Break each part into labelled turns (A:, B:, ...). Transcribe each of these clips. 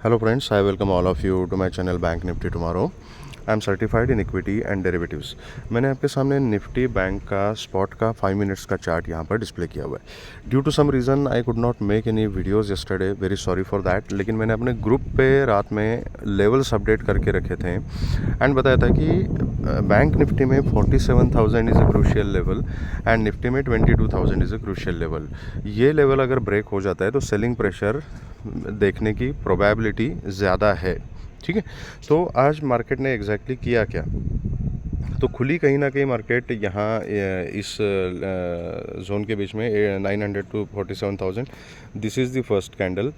A: Hello friends, I welcome all of you to my channel Bank Nifty Tomorrow. I am certified in equity and derivatives. मैंने आपके सामने Nifty bank का spot का 5 minutes का chart यहाँ पर display किया हुआ है। Due to some reason I could not make any videos yesterday, very sorry for that. लेकिन मैंने अपने ग्रुप पे रात में लेवल्स अपडेट करके रखे थे एंड बताया था कि बैंक निफ्टी में 47,000 is a crucial level and Nifty में 22,000 इज़ अ क्रूशियल लेवल। ये लेवल अगर ब्रेक हो जाता है तो सेलिंग प्रेशर देखने की प्रोबेबिलिटी ज़्यादा है। ठीक है, तो आज मार्केट ने एग्जैक्टली किया क्या? तो खुली कहीं ना कहीं मार्केट यहाँ इस जोन के बीच में 900 to 47,000, this is the first candle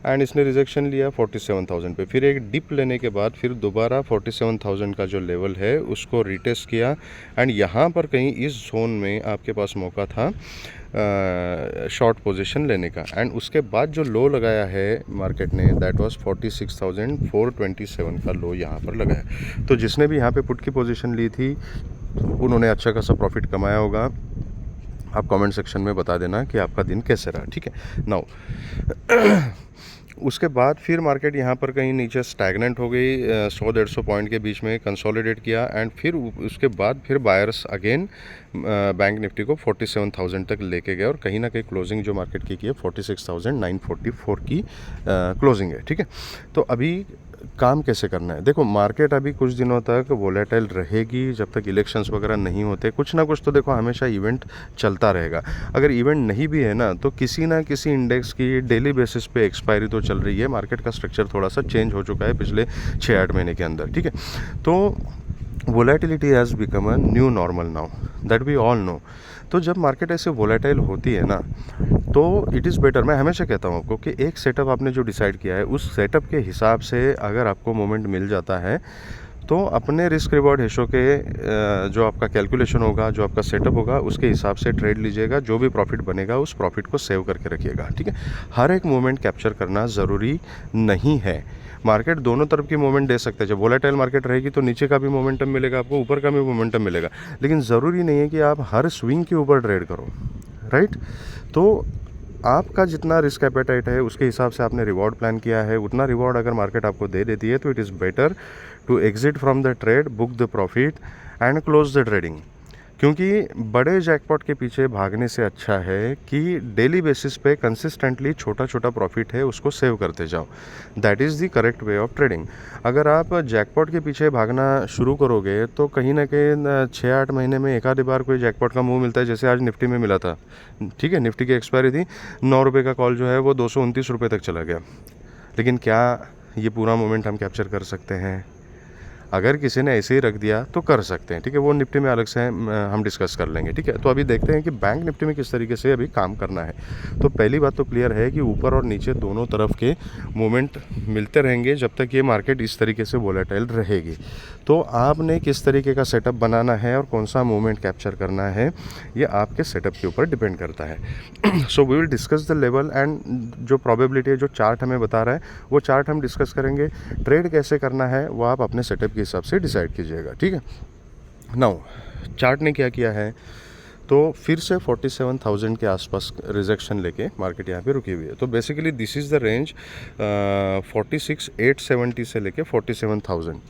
A: and इसने रिजेक्शन लिया 47,000 पे। फिर एक डिप लेने के बाद फिर दोबारा 47,000 का जो लेवल है उसको रिटेस्ट किया एंड यहाँ पर कहीं इस जोन में आपके पास मौका था शॉर्ट पोजीशन लेने का। एंड उसके बाद जो लो लगाया है मार्केट ने, दैट वाज 46,427 का लो यहाँ पर लगाया। तो जिसने भी यहाँ पे पुट की पोजीशन ली थी उन्होंने अच्छा खासा प्रॉफिट कमाया होगा। आप कमेंट सेक्शन में बता देना कि आपका दिन कैसे रहा। ठीक है, नाउ उसके बाद फिर मार्केट यहाँ पर कहीं नीचे स्टैगनेंट हो गई, 100-150 पॉइंट के बीच में कंसोलिडेट किया एंड फिर उसके बाद फिर बायर्स अगेन बैंक निफ्टी को 47,000 तक लेके गए और कहीं ना कहीं क्लोजिंग जो मार्केट की है 46,944 की क्लोजिंग है। ठीक है, तो अभी काम कैसे करना है? देखो, मार्केट अभी कुछ दिनों तक वोलेटाइल रहेगी जब तक इलेक्शंस वगैरह नहीं होते। कुछ ना कुछ तो देखो हमेशा इवेंट चलता रहेगा। अगर इवेंट नहीं भी है ना तो किसी ना किसी इंडेक्स की डेली बेसिस पे एक्सपायरी तो चल रही है। मार्केट का स्ट्रक्चर थोड़ा सा चेंज हो चुका है पिछले 6-8 महीने के अंदर। ठीक है, तो volatility has become a new normal now, that we all know. तो जब मार्केट ऐसे वोलेटाइल होती है ना तो इट इज़ बेटर, मैं हमेशा कहता हूँ आपको कि एक सेटअप आपने जो डिसाइड किया है उस सेटअप के हिसाब से अगर आपको मोमेंट मिल जाता है तो अपने रिस्क रिवॉर्ड रेशो के जो आपका कैलकुलेशन होगा, जो आपका सेटअप होगा उसके हिसाब से ट्रेड लीजिएगा। जो भी प्रॉफिट बनेगा उस प्रॉफिट को सेव करके रखिएगा। ठीक है, हर एक मोमेंट कैप्चर करना ज़रूरी नहीं है। मार्केट दोनों तरफ की मोमेंट दे सकते हैं। जब वोलेटाइल मार्केट रहेगी तो नीचे का भी मोमेंटम मिलेगा आपको, ऊपर का भी मोमेंटम मिलेगा, लेकिन ज़रूरी नहीं है कि आप हर स्विंग के ऊपर ट्रेड करो। राइट, तो आपका जितना रिस्क एपेटाइट है उसके हिसाब से आपने रिवॉर्ड प्लान किया है, उतना रिवॉर्ड अगर मार्केट आपको दे देती है तो it is better to exit from the trade, book the profit and close the trading. क्योंकि बड़े जैकपॉट के पीछे भागने से अच्छा है कि डेली बेसिस पे कंसिस्टेंटली छोटा छोटा प्रॉफिट है उसको सेव करते जाओ। That is the correct way of trading. अगर आप जैकपॉट के पीछे भागना शुरू करोगे तो कहीं ना कहीं 6-8 महीने में एक आधी बार कोई जैकपॉट का मुंह मिलता है, जैसे आज निफ्टी में मिला था। ठीक है, निफ्टी की एक्सपायरी थी, 9 रुपये का कॉल जो है वो 229 रुपये तक चला गया। लेकिन क्या ये पूरा मोमेंट हम कैप्चर कर सकते हैं? अगर किसी ने ऐसे ही रख दिया तो कर सकते हैं। ठीक है, वो निफ्टी में अलग से हम डिस्कस कर लेंगे। ठीक है, तो अभी देखते हैं कि बैंक निफ्टी में किस तरीके से अभी काम करना है। तो पहली बात तो क्लियर है कि ऊपर और नीचे दोनों तरफ के मोमेंट मिलते रहेंगे जब तक ये मार्केट इस तरीके से वोलेटाइल रहेगी। तो आपने किस तरीके का सेटअप बनाना है और कौन सा मोमेंट कैप्चर करना है ये आपके सेटअप के ऊपर डिपेंड करता है। So we will discuss the level and जो प्रोबेबिलिटी है, जो चार्ट हमें बता रहा है वो चार्ट हम डिस्कस करेंगे। ट्रेड कैसे करना है वो आप अपने सेटअप के हिसाब से डिसाइड कीजिएगा। ठीक है, नाउ चार्ट ने क्या किया है, तो फिर से 47,000 के आसपास रिजेक्शन लेके मार्केट यहाँ पे रुकी हुई है। तो basically this is the range 46,870 से लेके 47,000।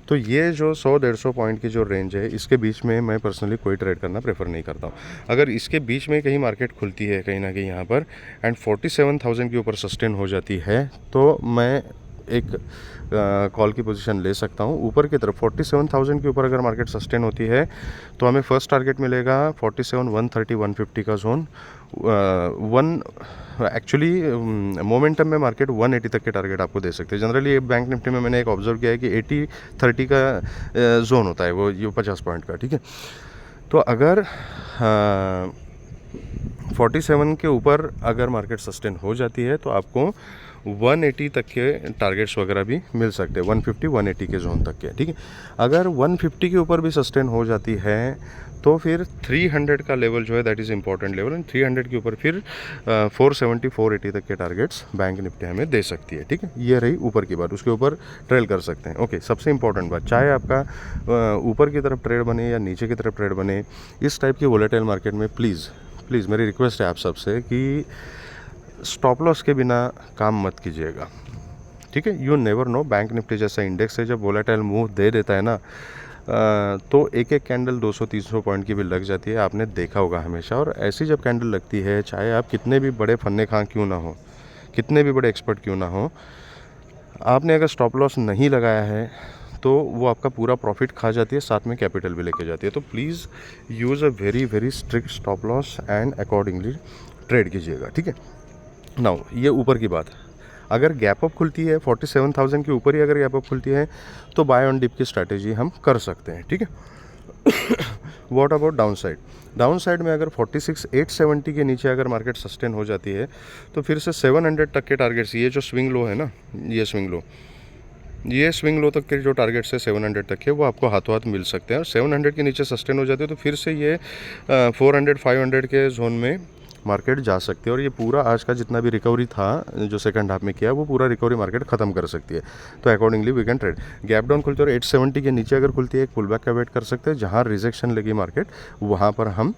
A: तो ये जो 100-150 पॉइंट की जो रेंज है इसके बीच में मैं पर्सनली कोई ट्रेड करना प्रेफर नहीं करता हूँ। अगर इसके बीच में कहीं मार्केट खुलती है कहीं ना कहीं यहाँ पर एंड 47,000 के ऊपर सस्टेन हो जाती है तो मैं एक कॉल की पोजीशन ले सकता हूँ ऊपर की तरफ। 47,000 के ऊपर अगर मार्केट सस्टेन होती है तो हमें फर्स्ट टारगेट मिलेगा 47,130-150 का जोन। एक्चुअली मोमेंटम में मार्केट 180 तक के टारगेट आपको दे सकते हैं। जनरली बैंक निफ्टी में मैंने एक ऑब्जर्व किया है कि 80-30 का जोन होता है, वो ये 50 पॉइंट का। ठीक है, तो अगर 47 के ऊपर अगर मार्केट सस्टेन हो जाती है तो आपको 180 तक के टारगेट्स वगैरह भी मिल सकते हैं, 150-180 के जोन तक के। ठीक है, अगर 150 के ऊपर भी सस्टेन हो जाती है तो फिर 300 का लेवल जो है that is important level and 300 के ऊपर फिर 470-480 तक के टारगेट्स बैंक निफ्टी हमें दे सकती है। ठीक है, ये रही ऊपर की बात, उसके ऊपर ट्रेल कर सकते हैं। ओके, सबसे इंपॉर्टेंट बात, चाहे आपका ऊपर की तरफ ट्रेड बने या नीचे की तरफ ट्रेड बने, इस टाइप की वोलेटाइल मार्केट में प्लीज़ मेरी रिक्वेस्ट है आप सबसे कि स्टॉप लॉस के बिना काम मत कीजिएगा। ठीक है। You never know, bank Nifty जैसा इंडेक्स है, जब वोलेटाइल मूव दे देता है ना तो एक एक कैंडल 200-300 पॉइंट की भी लग जाती है, आपने देखा होगा हमेशा। और ऐसी जब कैंडल लगती है, चाहे आप कितने भी बड़े फन्ने खां क्यों ना हो, कितने भी बड़े एक्सपर्ट क्यों ना हो, आपने अगर स्टॉप लॉस नहीं लगाया है तो वो आपका पूरा प्रॉफिट खा जाती है, साथ में कैपिटल भी लेके जाती है। तो please use a very very strict stop loss and accordingly trade कीजिएगा, ठीक है। नाउ ये ऊपर की बात, अगर गैप अप खुलती है 47,000 के ऊपर ही अगर गैप अप खुलती है तो बाय ऑन डिप की स्ट्रैटेजी हम कर सकते हैं, ठीक है। What about down side? Down side में अगर 46,870 के नीचे अगर मार्केट सस्टेन हो जाती है तो फिर से 700 तक के टारगेट्स, ये जो स्विंग लो है ना, ये स्विंग लो तक के जो टारगेट्स है 700 तक के, वो आपको हाथों हाथ मिल सकते हैं। और 700 के नीचे सस्टेन हो जाते हैं तो फिर से ये 400-500 के जोन में मार्केट जा सकती है। और ये पूरा आज का जितना भी रिकवरी था जो सेकंड हाफ में किया, वो पूरा रिकवरी मार्केट ख़त्म कर सकती है। तो accordingly we can trade. Gap down खुलती है और 870 के नीचे अगर खुलती है, एक पुल बैक का वेट कर सकते हैं। जहाँ रिजेक्शन लगी मार्केट, वहाँ पर हम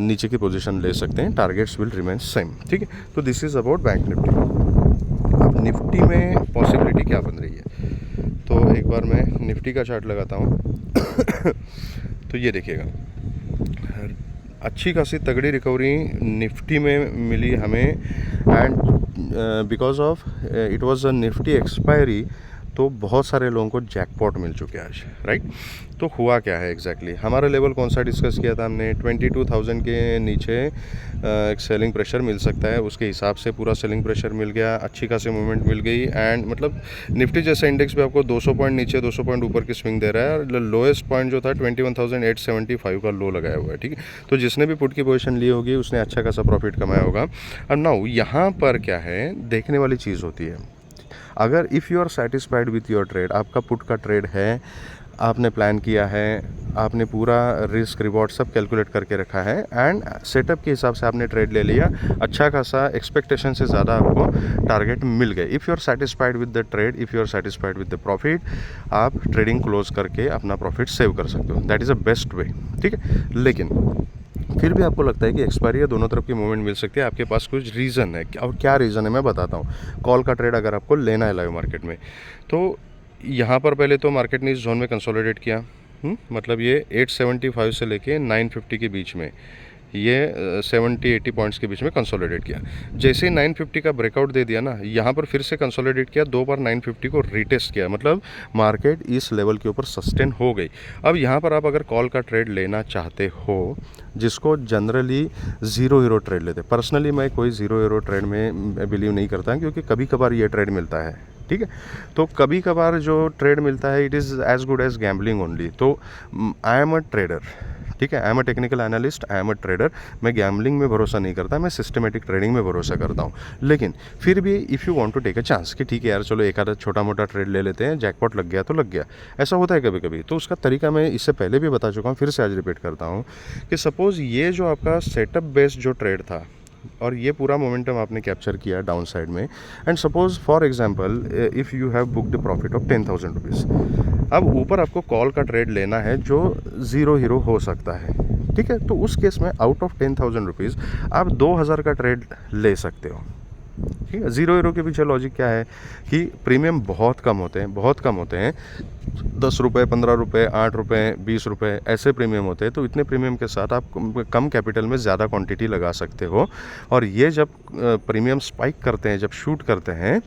A: नीचे की पोजीशन ले सकते हैं। टारगेट्स विल रिमेन सेम, ठीक है। तो this is about bank Nifty. अब निफ्टी में पॉसिबिलिटी क्या बन रही है, तो एक बार मैं निफ्टी का चार्ट लगाता हूँ। तो ये देखिएगा, अच्छी खासी तगड़ी रिकवरी निफ्टी में मिली हमें। And because of it was a Nifty expiry, तो बहुत सारे लोगों को जैकपॉट मिल चुके हैं आज, राइट। तो हुआ क्या है एग्जैक्टली, हमारा लेवल कौन सा डिस्कस किया था हमने, 22,000 के नीचे एक सेलिंग प्रेशर मिल सकता है। उसके हिसाब से पूरा सेलिंग प्रेशर मिल गया, अच्छी खासी मूवमेंट मिल गई। एंड मतलब निफ्टी जैसा इंडेक्स भी आपको 200 पॉइंट नीचे 200 पॉइंट ऊपर की स्विंग दे रहा है। और लोएस्ट पॉइंट जो था 21,875 का लो लगाया हुआ है, ठीक है। तो जिसने भी पुट की पोजीशन ली होगी उसने अच्छा खासा प्रॉफिट कमाया होगा। और नाउ यहाँ पर क्या है, देखने वाली चीज़ होती है, अगर if you are satisfied with your trade, आपका पुट का ट्रेड है, आपने प्लान किया है, आपने पूरा रिस्क रिवॉर्ड सब कैलकुलेट करके रखा है एंड सेटअप के हिसाब से आपने ट्रेड ले लिया, अच्छा खासा एक्सपेक्टेशन से ज़्यादा आपको टारगेट मिल गए। If you are satisfied with the trade, if you are satisfied with the profit, आप ट्रेडिंग क्लोज करके अपना प्रॉफिट सेव कर सकते हो। That is a best way, ठीक है। लेकिन फिर भी आपको लगता है कि एक्सपायरी है, दोनों तरफ की मूवमेंट मिल सकती है, आपके पास कुछ रीज़न है। और क्या रीज़न है मैं बताता हूँ। कॉल का ट्रेड अगर आपको लेना है लाइव मार्केट में, तो यहाँ पर पहले तो मार्केट ने इस जोन में कंसोलिडेट किया, मतलब ये 875 से लेके 950 के बीच में, ये 70-80 पॉइंट्स के बीच में कंसोलिडेट किया। जैसे ही 950 का ब्रेकआउट दे दिया ना, यहाँ पर फिर से कंसोलिडेट किया, दो बार 950 को रीटेस्ट किया, मतलब मार्केट इस लेवल के ऊपर सस्टेन हो गई। अब यहाँ पर आप अगर कॉल का ट्रेड लेना चाहते हो, जिसको जनरली ज़ीरो हीरो ट्रेड लेते, पर्सनली मैं कोई ज़ीरो हीरो ट्रेड में बिलीव नहीं करता, क्योंकि कभी कभार ये ट्रेड मिलता है, ठीक है। तो कभी कभार जो ट्रेड मिलता है, it is as good as gambling only. तो आई एम अ ट्रेडर, ठीक है, I am a technical analyst, I am a trader. मैं गैम्बलिंग में भरोसा नहीं करता, मैं सिस्टमेटिक ट्रेडिंग में भरोसा करता हूँ। लेकिन फिर भी if you want to take a chance कि ठीक है यार, चलो एक आधा छोटा मोटा ट्रेड ले लेते हैं, जैकपॉट लग गया तो लग गया, ऐसा होता है कभी कभी। तो उसका तरीका मैं इससे पहले भी बता चुका हूँ, फिर से आज रिपीट करता हूँ कि सपोज़ ये जो आपका सेटअप बेस्ड जो ट्रेड था और ये पूरा मोमेंटम आपने कैप्चर किया डाउन साइड में, and suppose for example if you have booked profit of 10,000 rupees, अब ऊपर आपको कॉल का ट्रेड लेना है जो ज़ीरो हीरो हो सकता है, ठीक है। तो उस केस में आउट ऑफ 10,000 रुपीज़ आप 2,000 का ट्रेड ले सकते हो, ठीक है। ज़ीरो हीरो के पीछे लॉजिक क्या है कि प्रीमियम बहुत कम होते हैं, बहुत कम होते हैं, 10 रुपये, 15 रुपये, 8 रुपये, 20 रुपये ऐसे प्रीमियम होते हैं। तो इतने प्रीमियम के साथ आप कम कैपिटल में ज़्यादा क्वांटिटी लगा सकते हो। और ये जब प्रीमियम स्पाइक करते हैं, जब शूट करते हैं,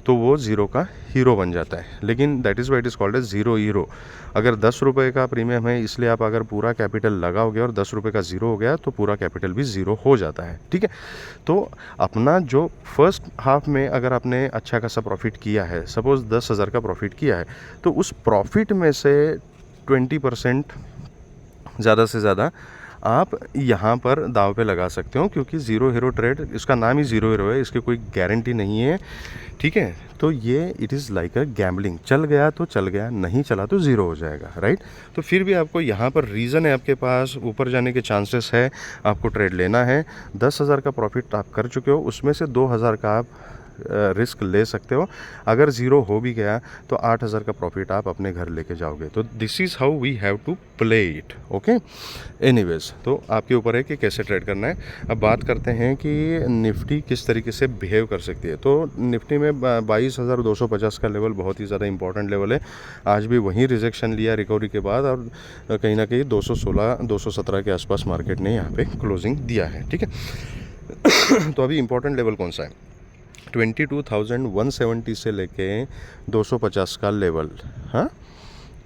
A: तो वो ज़ीरो का हीरो बन जाता है। लेकिन that is why it is called as zero hero. अगर 10 रुपये का प्रीमियम है, इसलिए आप अगर पूरा कैपिटल लगाओगे और 10 रुपये का ज़ीरो हो गया, तो पूरा कैपिटल भी ज़ीरो हो जाता है, ठीक है। तो अपना जो फर्स्ट हाफ में अगर आपने अच्छा खासा प्रॉफिट किया है, सपोज़ 10,000 का प्रॉफिट किया है, तो उस प्रॉफिट में से 20% ज़्यादा से ज़्यादा आप यहाँ पर दाव पे लगा सकते हो, क्योंकि ज़ीरो हीरो ट्रेड, इसका नाम ही ज़ीरो हीरो है, इसकी कोई गारंटी नहीं है, ठीक है। तो ये it is like a gambling, चल गया तो चल गया, नहीं चला तो ज़ीरो हो जाएगा, राइट। तो फिर भी आपको यहाँ पर रीज़न है, आपके पास ऊपर जाने के चांसेस है, आपको ट्रेड लेना है। 10,000 का प्रॉफिट आप कर चुके हो, उसमें से 2,000 का आप रिस्क ले सकते हो। अगर ज़ीरो हो भी गया तो 8,000 का प्रॉफिट आप अपने घर लेके जाओगे। तो this is how we have to play it. Okay, anyways, तो आपके ऊपर है कि कैसे ट्रेड करना है। अब बात करते हैं कि निफ्टी किस तरीके से बिहेव कर सकती है। तो निफ्टी में 22,250 का लेवल बहुत ही ज़्यादा इंपॉर्टेंट लेवल है। आज भी वहीं रिजेक्शन लिया रिकवरी के बाद, और कहीं ना कहीं 216 217 के आसपास मार्केट ने यहाँ पे क्लोजिंग दिया है। ठीक है। तो अभी इंपॉर्टेंट लेवल कौन सा है? 22,170 से लेके 250 का लेवल। हाँ,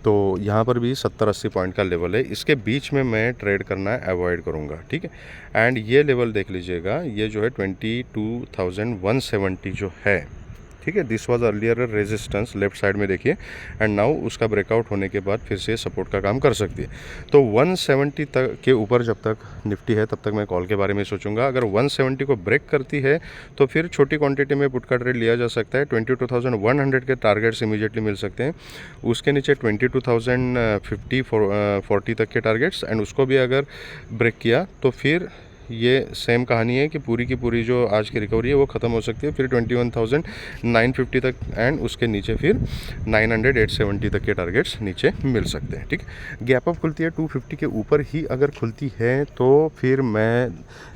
A: तो यहाँ पर भी 70-80 पॉइंट का लेवल है। इसके बीच में मैं ट्रेड करना अवॉइड करूँगा। ठीक है। एंड ये लेवल देख लीजिएगा, ये जो है 22,170 जो है, ठीक है, this was earlier resistance left side में देखिए, एंड नाउ उसका ब्रेकआउट होने के बाद फिर से सपोर्ट का काम कर सकती है। तो 170 तक के ऊपर जब तक निफ्टी है तब तक मैं कॉल के बारे में सोचूंगा। अगर 170 को ब्रेक करती है तो फिर छोटी क्वांटिटी में पुट का ट्रेड लिया जा सकता है। 22,100 के टारगेट्स इमीडिएटली मिल सकते हैं। उसके नीचे 22,050-40 तक के टारगेट्स, एंड उसको भी अगर ब्रेक किया तो फिर ये सेम कहानी है कि पूरी की पूरी जो आज की रिकवरी है वो ख़त्म हो सकती है। फिर 21,950 तक, एंड उसके नीचे फिर 900-870 तक के टारगेट्स नीचे मिल सकते हैं। ठीक, गैप अप खुलती है 250 के ऊपर ही अगर खुलती है तो फिर मैं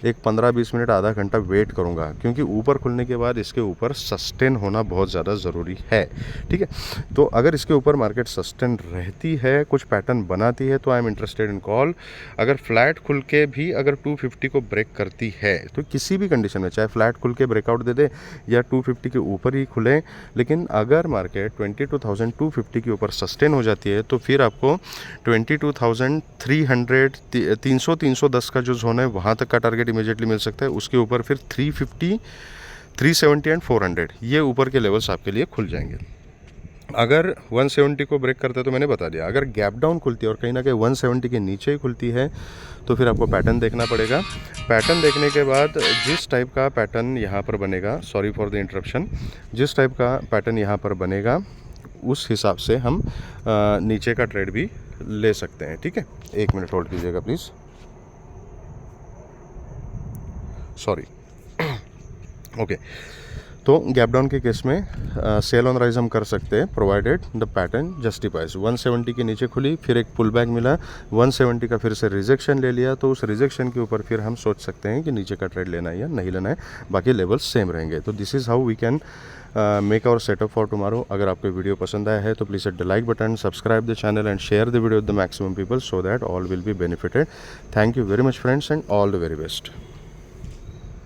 A: एक 15-20 मिनट आधा घंटा वेट करूँगा, क्योंकि ऊपर खुलने के बाद इसके ऊपर सस्टेन होना बहुत ज़्यादा ज़रूरी है। ठीक है, तो अगर इसके ऊपर मार्केट सस्टेन रहती है, कुछ पैटर्न बनाती है, तो I am interested in call. अगर फ्लैट खुल के भी अगर 250 को ब्रेक करती है तो किसी भी कंडीशन में, चाहे फ्लैट खुल के ब्रेकआउट दे दे या 250 के ऊपर ही खुले, लेकिन अगर मार्केट 22,250 के ऊपर सस्टेन हो जाती है तो फिर आपको 22,300 310 का जो जोन है वहाँ तक का टारगेट इमीडिएटली मिल सकता है। उसके ऊपर फिर 350, 370 एंड 400 ये ऊपर के लेवल्स आपके लिए खुल जाएंगे। अगर 170 को ब्रेक करते हैं तो मैंने बता दिया, अगर गैप डाउन खुलती है और कहीं ना कहीं 170 के नीचे ही खुलती है तो फिर आपको पैटर्न देखना पड़ेगा। पैटर्न देखने के बाद जिस टाइप का पैटर्न यहाँ पर बनेगा, सॉरी फॉर द इंटरप्शन, जिस टाइप का पैटर्न यहाँ पर बनेगा उस हिसाब से हम नीचे का ट्रेड भी ले सकते हैं। ठीक है, 1 मिनट होल्ड कीजिएगा प्लीज़, सॉरी। ओके, तो गैप डाउन के केस में सेल ऑन राइज हम कर सकते हैं, प्रोवाइडेड द पैटर्न जस्टिफाइज। 170 के नीचे खुली, फिर एक पुल बैक मिला, 170 का फिर से रिजेक्शन ले लिया, तो उस रिजेक्शन के ऊपर फिर हम सोच सकते हैं कि नीचे का ट्रेड लेना है या नहीं लेना है, बाकी लेवल्स सेम रहेंगे। तो this is how we can make our setup for tomorrow. अगर आपको वीडियो पसंद आया है तो please hit the like button, subscribe the channel and share the video with the maximum people so that all will be benefited. Thank you very much friends and all the very best.